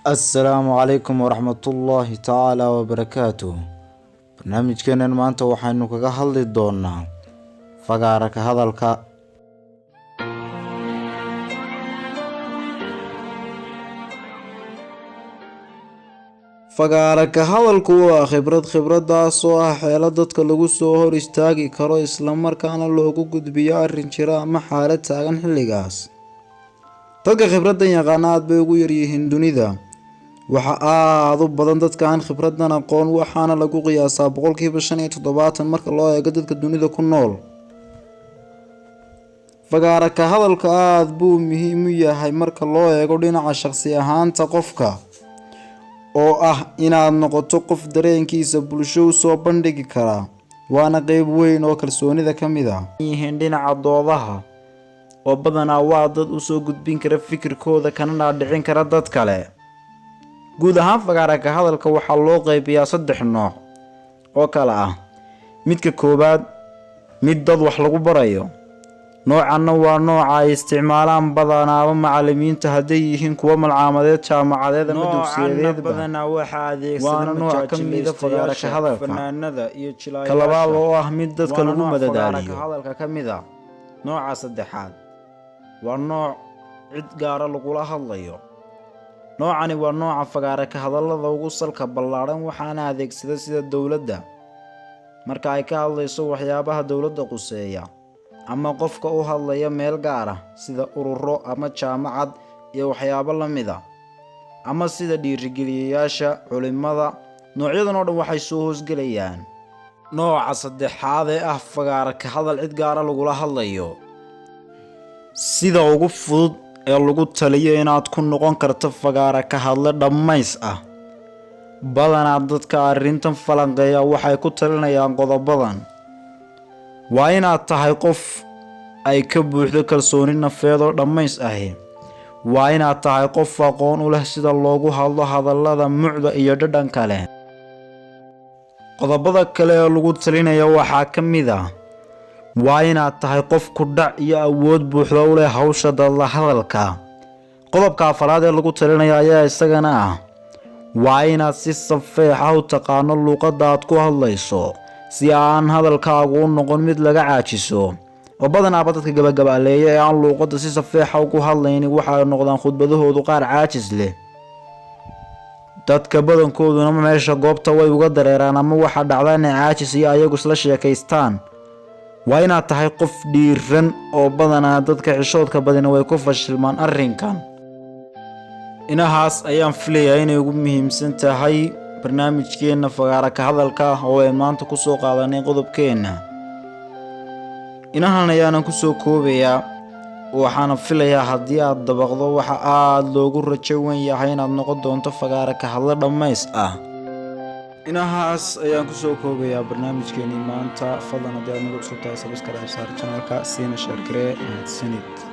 السلام عليكم ورحمة الله تعالى وبركاته. برنامج كان maanta waxaynu kaga hadli doonaa fagaara ka hadalka. Fagaara ka hadalku waa khibradaas oo ah xeelad dadka lagu soo hor istaagi karo isla markaana loogu gudbiyo arrin jira ama xaalad taagan xilligaas. Dadka khibradan yaqaan aad bay ugu yar yihiin dunida. waxa aad u badan dadka aan khibradan aqoon waxaana lagu qiyaasaa 75% marka loo eego dadka dunida ku nool. Fagaara ka hadalka aad buu muhiim u yahay marka loo eego dhinaca shakhsi ahaanta qofka oo ah inaad noqoto qof dareenkiisa bulsho u soo bandhigi kara, waana qayb weyn oo kalsoonida ka mid ah. yihiin dhinaca doodaha oo badanaa waa dad u soo gudbin kara fikirkooda kana dhicin kara dad kale. guud ahaan fagaara ka hadalka waxaa loo qaybiyaa 3 nooc oo kala ah. midka koobaad, mid dad wax lagu barayo. noocan waa nooca ay isticmaalaan badanaa macallimiinta hadday yihiin kuwa malcamadeed, jaamacadeed ama dugsiyeed. badanaa waxa adeegsanaya nooc ka mid ah fagaara ka hadalka fanaanada iyo jilayaasha. ka labaad oo ah mid dadka lagu madadaaliyo. hadalka ka mid ah. nooca saddexaad waa nooc cid gaara lagula hadlayo. noocani waa nooca fagaara ka hadalada ugu salka ballaaran waxaana adeegsada sida dawladda marka ay ka hadlayso waxyaabaha dawladda quseeya, ama qofka u hadlaya meel gaar ah sida ururo ama jaamacad iyo waxyaabo la mid ah, ama sida dhiirigeliyayaasha culimada. noocyadan oo dhan waxay soo hoosgelayaan nooca saddexaad ee ah fagaara ka hadal cid gaara lagula hadlayo. sida ugu fudud ee lagu taliyo inaad ku noqon karto fagaara ka hadle dhammays ah. badanaa dadka arrintan falanqeeya waxay ku talinayaan qodobadan. waa inaad tahay qof ay ka buuxdo kalsooni nafeed oo dhammays ahi. waa inaad tahay qof aqoon u leh sida loogu hadlo hadallada mucda iyo dhadhanka leh. qodobada kale ee lagu talinaya waxaa ka mid ah waa inaad tahay qof ku dhac iyo awood buuxda u leh hawsha dadla hadalka. qodobka afraad ee lagu talinaya ayaa isagana ah waa inaad si safeexa u taqaano luqadda aad ku hadlayso si aan hadalkaagu u noqon mid laga caajiso. oo badanaaba dadka gabagabaaleeya ee aan luqadda si safeexa ugu hadlaynin waxay noqdaan khudbadahoodu qaar caajis leh. dadka badankooduna meesha goobta way uga dareeraan ama waxa dhacda inay caajis iyo ayagu isla sheekaystaan. waa inaad tahay qof dhiiran oo badanaa dadka xishoodka badina way ku fashilmaan arrinkan. inahaas ayaan filayaa inay ugu muhiimsan tahay barnaamijkeena fagaara ka hadalka oo ay maanta ku soo qaadanay qodobkeena. inahan ayaanan ku soo koobayaa, waxaana filayaa haddii aad dabaqdo waxa aad loogu rajo weyn yahay inaad noqon doonto fagaara ka hadle dhammays ah. inahaas ayaan ku soo koobayaa barnaamijkeenii maanta. fadlan haddii aad nagu cusub tahay subscribe saar channelka, siina share garee. mahadsanid.